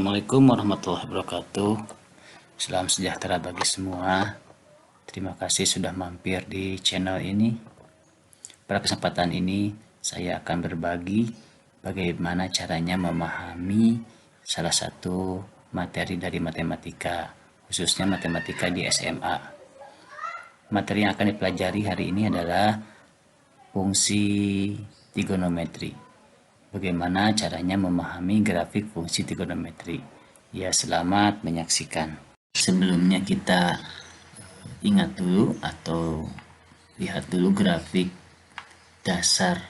Assalamualaikum warahmatullahi wabarakatuh. Salam sejahtera bagi semua. Terima kasih sudah mampir di channel ini. Pada kesempatan ini saya akan berbagi bagaimana caranya memahami salah satu materi dari matematika, khususnya matematika di SMA. Materi yang akan dipelajari hari ini adalah fungsi trigonometri. Bagaimana caranya memahami grafik fungsi trigonometri? Ya, selamat menyaksikan. Sebelumnya kita ingat dulu atau lihat dulu grafik dasar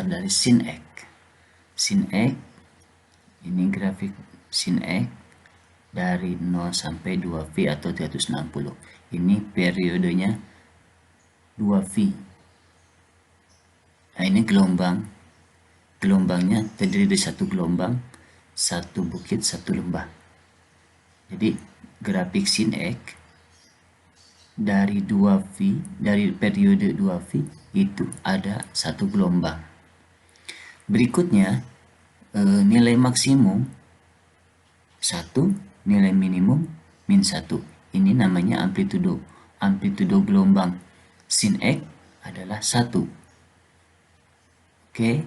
dari sin X. Sin X ini grafik sin X dari 0 sampai 2V atau 360. Ini periodenya 2V. Nah, ini gelombangnya terdiri dari satu gelombang, satu bukit, satu lembah. Jadi grafik sin X dari 2V, dari periode 2V itu ada satu gelombang. Berikutnya nilai maksimum 1, nilai minimum min 1. Ini namanya amplitudo. Amplitudo gelombang sin X adalah 1. Oke,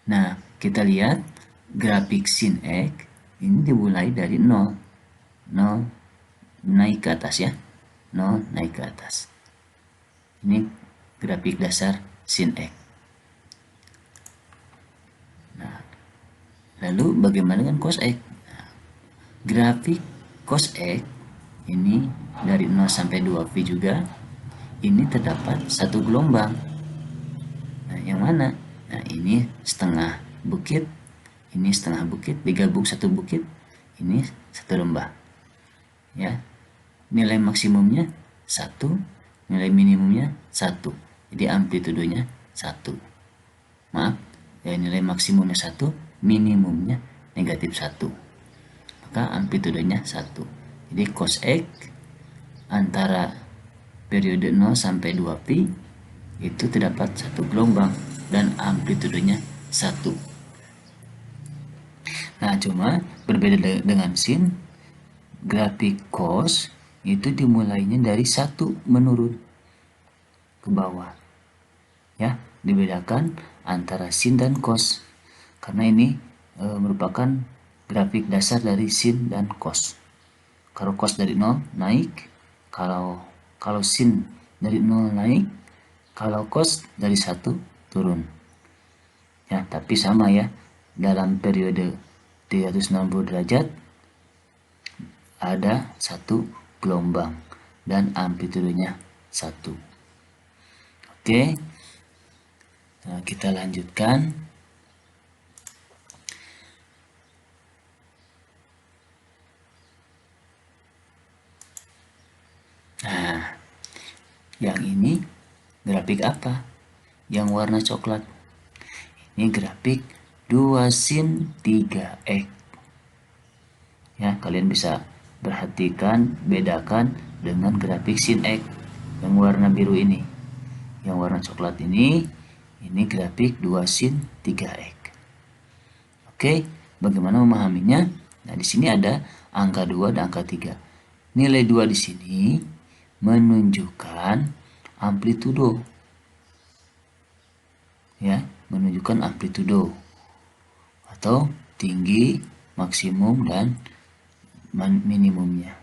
nah kita lihat grafik sin X ini dimulai dari 0 naik ke atas ya, 0 naik ke atas. Ini grafik dasar sin X. Nah, lalu bagaimana dengan cos X? Nah, grafik cos X ini dari 0 sampai 2V juga, ini terdapat satu gelombang. Yang mana? Nah, ini setengah bukit, ini setengah bukit, digabung satu bukit, ini satu lembah. Ya, nilai maksimumnya 1, nilai minimumnya 1. Jadi amplitudonya 1. Maaf, ya, nilai maksimumnya 1, minimumnya negatif 1. Maka amplitudonya 1. Jadi cos X antara periode 0 sampai 2pi itu terdapat satu gelombang dan amplitudenya 1. Nah, cuma berbeda dengan sin, grafik cos itu dimulainya dari 1 menurun ke bawah. Ya, dibedakan antara sin dan cos. Karena ini merupakan grafik dasar dari sin dan cos. Kalau cos dari 0 naik, kalau sin dari 0 naik, kalau cos dari 1 turun. Ya, tapi sama ya. Dalam periode 360 derajat ada satu gelombang dan amplitudenya 1. Oke. Nah, kita lanjutkan. Nah, yang ini grafik apa? Yang warna coklat. Ini grafik 2 sin 3x. Ya, kalian bisa perhatikan, bedakan dengan grafik sin X yang warna biru ini. Yang warna coklat ini grafik 2 sin 3x. Oke, bagaimana memahaminya? Nah, di sini ada angka 2 dan angka 3. Nilai 2 di sini menunjukkan amplitudo. Ya, menunjukkan amplitudo atau tinggi, maksimum dan minimumnya.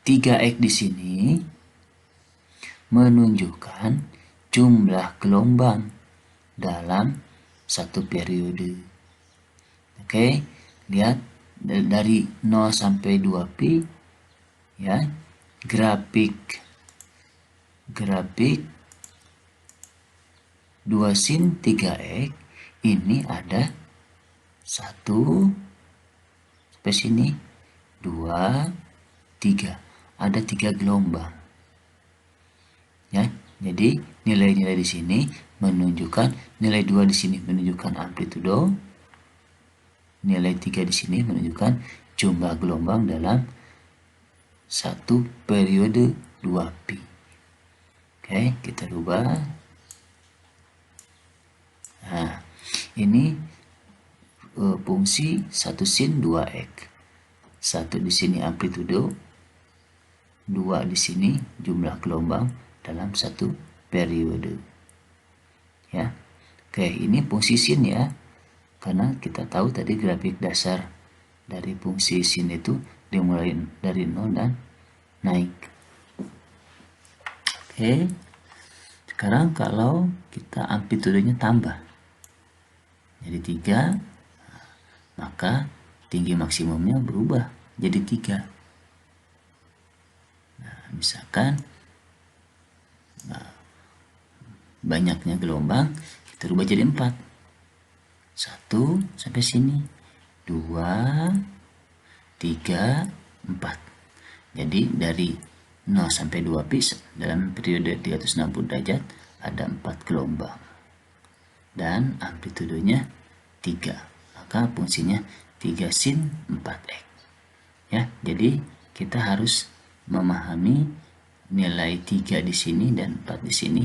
3x di sini menunjukkan jumlah gelombang dalam satu periode. Oke, lihat dari 0 sampai 2pi ya, grafik 2 sin 3x ini ada 1 sampai sini, 2, 3. Ada 3 gelombang. Ya, jadi nilai-nilai di sini menunjukkan, nilai 2 di sini menunjukkan amplitudo, nilai 3 di sini menunjukkan jumlah gelombang dalam satu periode 2pi. Oke, kita rubah. Nah, ini fungsi 1 sin 2 X. 1 di sini amplitudo, 2 di sini jumlah gelombang dalam satu periode. Ya. Oke, ini fungsi sin ya. Karena kita tahu tadi grafik dasar dari fungsi sin itu dimulai dari 0 dan naik. Oke. Sekarang kalau kita amplitudenya tambah jadi 3, maka tinggi maksimumnya berubah jadi 3. Nah, misalkan banyaknya gelombang, kita rubah jadi 4. 1 sampai sini, 2, 3, 4. Jadi dari 0 sampai 2 pi dalam periode 360 derajat ada 4 gelombang. Dan amplitudenya 3. Maka fungsinya 3 sin 4x. Ya, jadi kita harus memahami nilai 3 di sini dan 4 di sini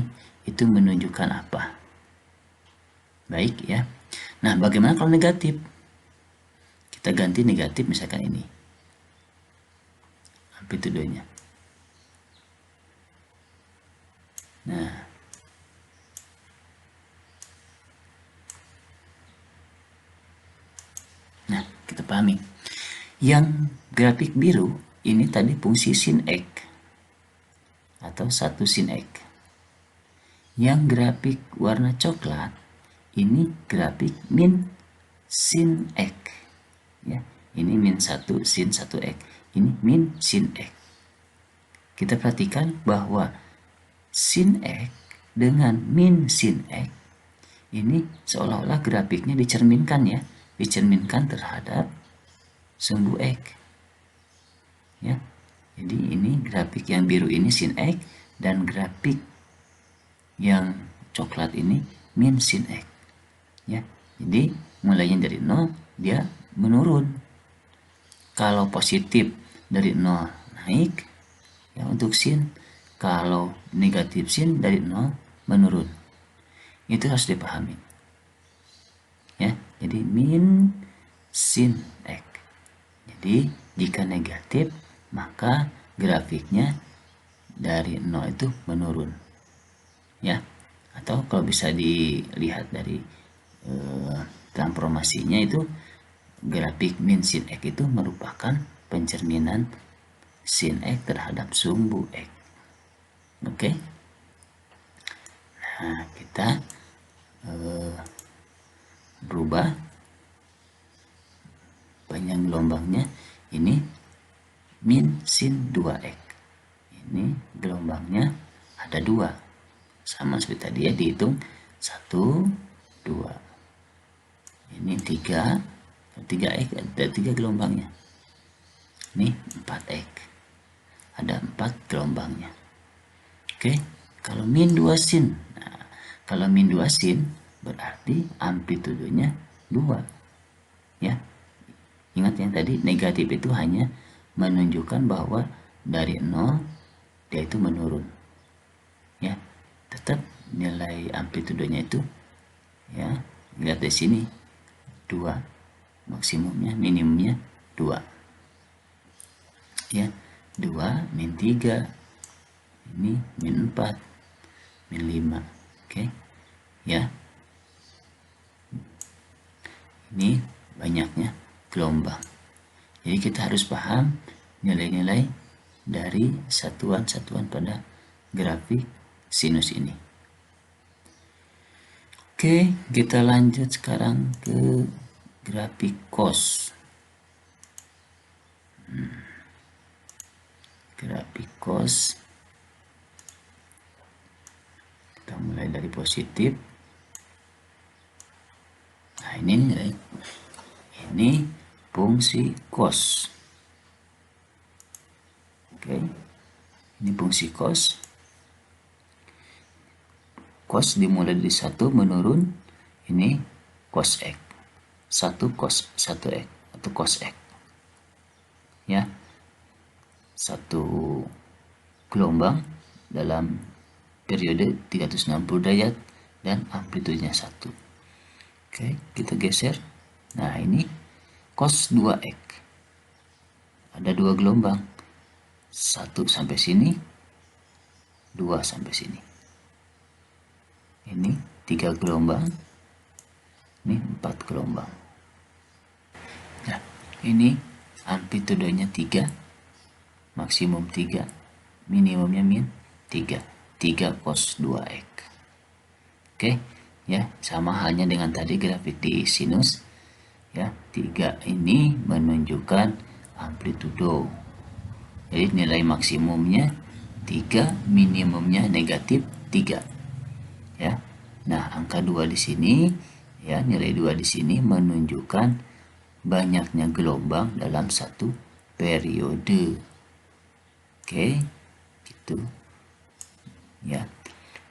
itu menunjukkan apa. Baik ya. Nah, bagaimana kalau negatif? Kita ganti negatif misalkan ini. Amplitudenya. Nah, kita pahami. Yang grafik biru ini tadi fungsi sin X atau 1 sin X. Yang grafik warna coklat ini grafik min sin X. Ya, ini min 1 sin 1x. Ini min sin X. Kita perhatikan bahwa sin X dengan min sin X ini seolah-olah grafiknya dicerminkan ya, dicerminkan terhadap sumbu X. Ya. Jadi ini grafik yang biru ini sin X dan grafik yang coklat ini min sin X. Ya. Jadi mulainya dari 0 dia menurun. Kalau positif dari 0 naik ya untuk sin, kalau negatif sin dari 0 menurun. Itu harus dipahami. Ya, jadi min sin X. Jadi jika negatif maka grafiknya dari 0 itu menurun. Ya. Atau kalau bisa dilihat dari transformasinya itu grafik min sin X itu merupakan pencerminan sin X terhadap sumbu X. Oke. Nah, kita berubah panjang gelombangnya ini min sin 2x. Ini gelombangnya ada 2. Sama seperti tadi ya, dihitung 1, 2. Ini 3, 3x ada 3 gelombangnya. Ini 4x. Ada 4 gelombangnya. Oke, kalau min 2 sin. Nah, kalau min 2 sin berarti amplitudenya 2. Ya. Ingat yang tadi negatif itu hanya menunjukkan bahwa dari 0 dia itu menurun. Ya. Tetap nilai amplitudenya itu ya, lihat di sini 2. Maksimumnya, minimumnya 2. Ya, 2 min 3. Ini min 4, min 5. Oke. Ya. Ini banyaknya gelombang. Jadi kita harus paham nilai-nilai dari satuan-satuan pada grafik sinus ini. Oke, kita lanjut sekarang ke grafik cos. Grafik cos. Kita mulai dari positif. Nah, ini nilai. Ini fungsi cos. Oke. Ini fungsi cos. Cos dimulai dari 1 menurun. Ini cos X. 1 cos 1x atau cos X. Ya. 1 gelombang dalam periode 360 derajat dan amplitudenya 1. Oke, kita geser. Nah, ini cos 2x. Ada dua gelombang. 1 sampai sini, 2 sampai sini. Ini 3 gelombang. Ini 4 gelombang. Nah, ini amplitudenya 3, maksimum 3, minimumnya min 3. 3 cos 2x. Oke, ya, sama halnya dengan tadi grafik di sinus. Ya, 3 ini menunjukkan amplitudo. Jadi nilai maksimumnya 3, minimumnya negatif 3. Ya. Nah, angka 2 di sini, ya, nilai 2 di sini menunjukkan banyaknya gelombang dalam satu periode. Oke, gitu. Ya.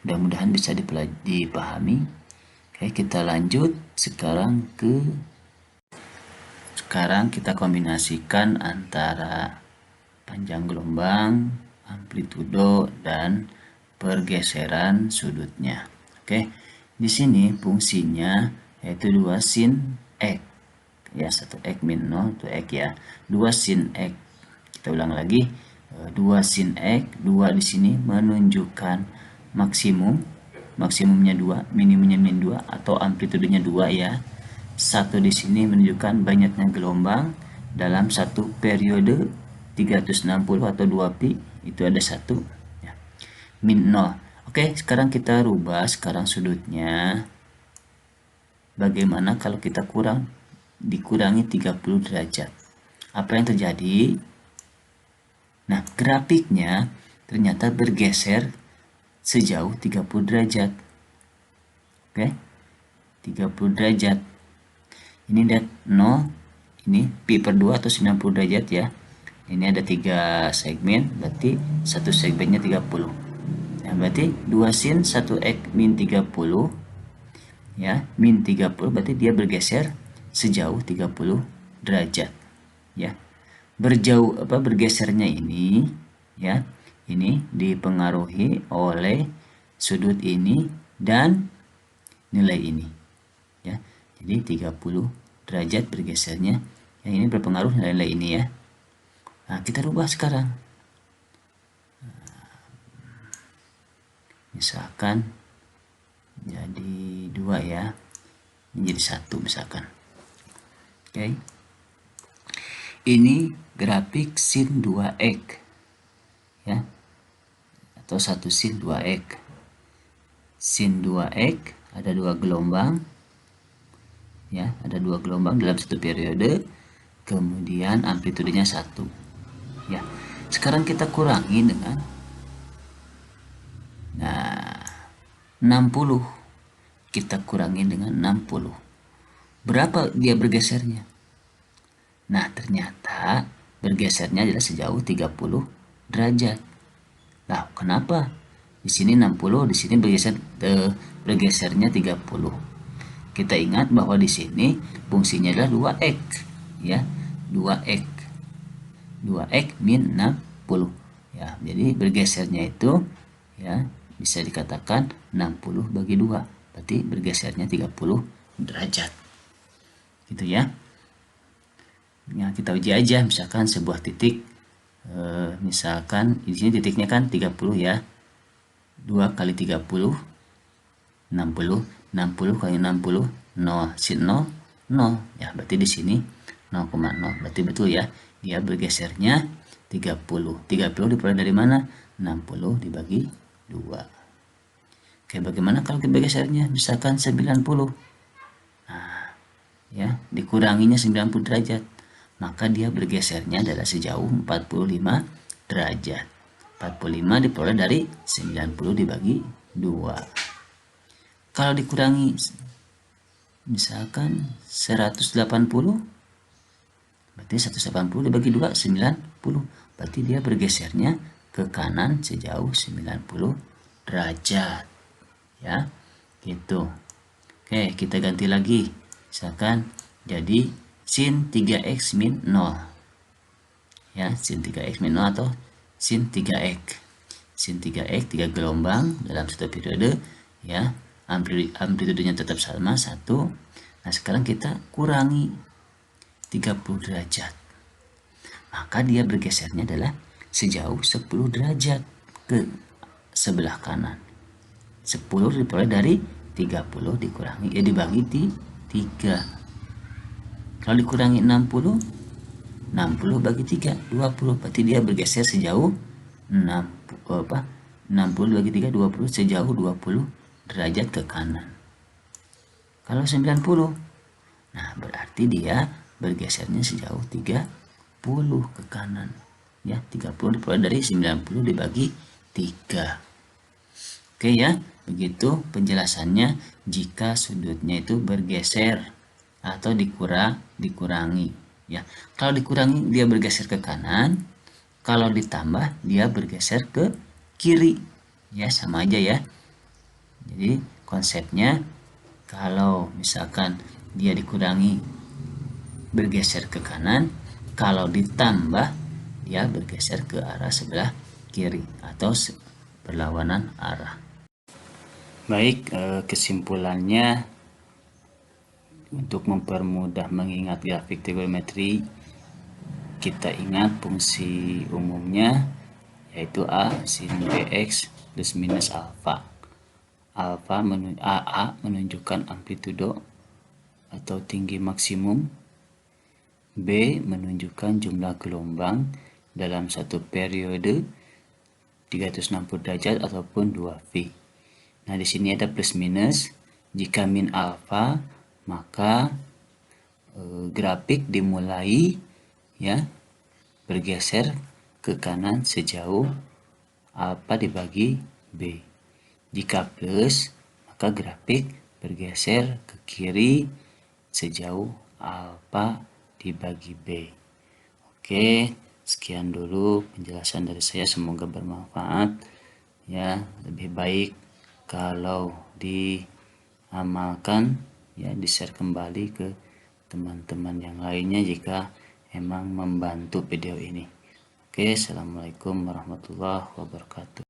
Mudah-mudahan bisa dipahami. Oke, kita lanjut sekarang kita kombinasikan antara panjang gelombang, amplitudo, dan pergeseran sudutnya. Oke, di sini fungsinya yaitu 2 sin x. Ya, 1 x min 0, 2 x ya. 2 sin x. Kita ulang lagi. 2 sin x, 2 di sini menunjukkan maksimumnya 2, minimumnya min 2 atau amplitudenya 2 ya. 1 di sini menunjukkan banyaknya gelombang dalam satu periode 360 atau 2 pi, itu ada 1 ya. Min 0. Oke, sekarang kita rubah sekarang sudutnya. Bagaimana kalau kita dikurangi 30 derajat? Apa yang terjadi? Nah, grafiknya ternyata bergeser sejauh 30 derajat. Oke, 30 derajat. Ini lihat 0, ini pi per 2 atau 90 derajat ya. Ini ada 3 segmen, berarti satu segmennya 30. Nah, berarti 2 sin 1x min 30 ya, min 30 berarti dia bergeser sejauh 30 derajat ya. Bergesernya ini ya, ini dipengaruhi oleh sudut ini dan nilai ini ya. Jadi 30 derajat bergesernya, yang ini berpengaruh nilai ini ya. Nah, kita rubah sekarang. Misalkan jadi 2 ya, ini jadi 1 misalkan. Oke. Ini grafik sin 2x ya, atau 1 sin 2x. Sin 2x ada 2 gelombang ya, ada 2 gelombang dalam satu periode, kemudian amplitudenya 1 ya. Sekarang kita kurangi dengan 60. Kita kurangi dengan 60. Berapa dia bergesernya? Nah, ternyata bergesernya adalah sejauh 30 derajat. Nah, kenapa? Di sini 60, di sini bergesernya 30. Kita ingat bahwa di sini fungsinya adalah 2x ya. 2x. 2x min 60 ya. Jadi bergesernya itu ya bisa dikatakan 60 bagi 2. Berarti bergesernya 30 derajat. Gitu ya. Ya, kita uji aja, misalkan sebuah titik, misalkan di sini titiknya kan 30 ya, 2 kali 30 60, 60 kali 60 0, sin 0 0 ya, berarti di sini 0,0, berarti betul ya, dia bergesernya 30 diperoleh dari mana? 60 dibagi 2. Oke, bagaimana kalau bergesernya misalkan 90? Nah ya, dikuranginya 90 derajat, maka dia bergesernya adalah sejauh 45 derajat. 45 diperoleh dari 90 dibagi 2. Kalau dikurangi misalkan 180, berarti 180 dibagi 2 90. Berarti dia bergesernya ke kanan sejauh 90 derajat. Ya, gitu. Oke, kita ganti lagi. Misalkan jadi sin 3x min 0 ya, sin 3x min 0 atau sin 3x. Sin 3x 3 gelombang dalam satu periode ya, amplitudenya tetap sama 1, Nah, sekarang kita kurangi 30 derajat. Maka dia bergesernya adalah sejauh 10 derajat ke sebelah kanan. 10 diperoleh dari 30 dikurangi dibagi 3. Kalau dikurangi 60 bagi 3 20, berarti dia bergeser sejauh 60 bagi 3 20, sejauh 20 derajat ke kanan. Kalau 90, nah berarti dia bergesernya sejauh 30 ke kanan. Ya, 30 diperoleh dari 90 dibagi 3. Oke ya, begitu penjelasannya jika sudutnya itu bergeser atau dikurangi ya. Kalau dikurangi dia bergeser ke kanan, kalau ditambah dia bergeser ke kiri. Ya, sama aja ya. Jadi konsepnya kalau misalkan dia dikurangi bergeser ke kanan, kalau ditambah dia bergeser ke arah sebelah kiri atau berlawanan arah. Baik, kesimpulannya untuk mempermudah mengingat grafik trigonometri, kita ingat fungsi umumnya yaitu A sin bx plus minus alfa. AA menunjukkan amplitudo atau tinggi maksimum, B menunjukkan jumlah gelombang dalam satu periode 360 derajat ataupun 2V. Nah, di sini ada plus minus. Jika min alfa, maka grafik dimulai ya bergeser ke kanan sejauh alfa dibagi B. Jika plus, maka grafik bergeser ke kiri sejauh alfa dibagi B. Oke, sekian dulu penjelasan dari saya, semoga bermanfaat ya. Lebih baik kalau diamalkan ya, di-share kembali ke teman-teman yang lainnya jika emang membantu video ini. Oke, assalamualaikum warahmatullahi wabarakatuh.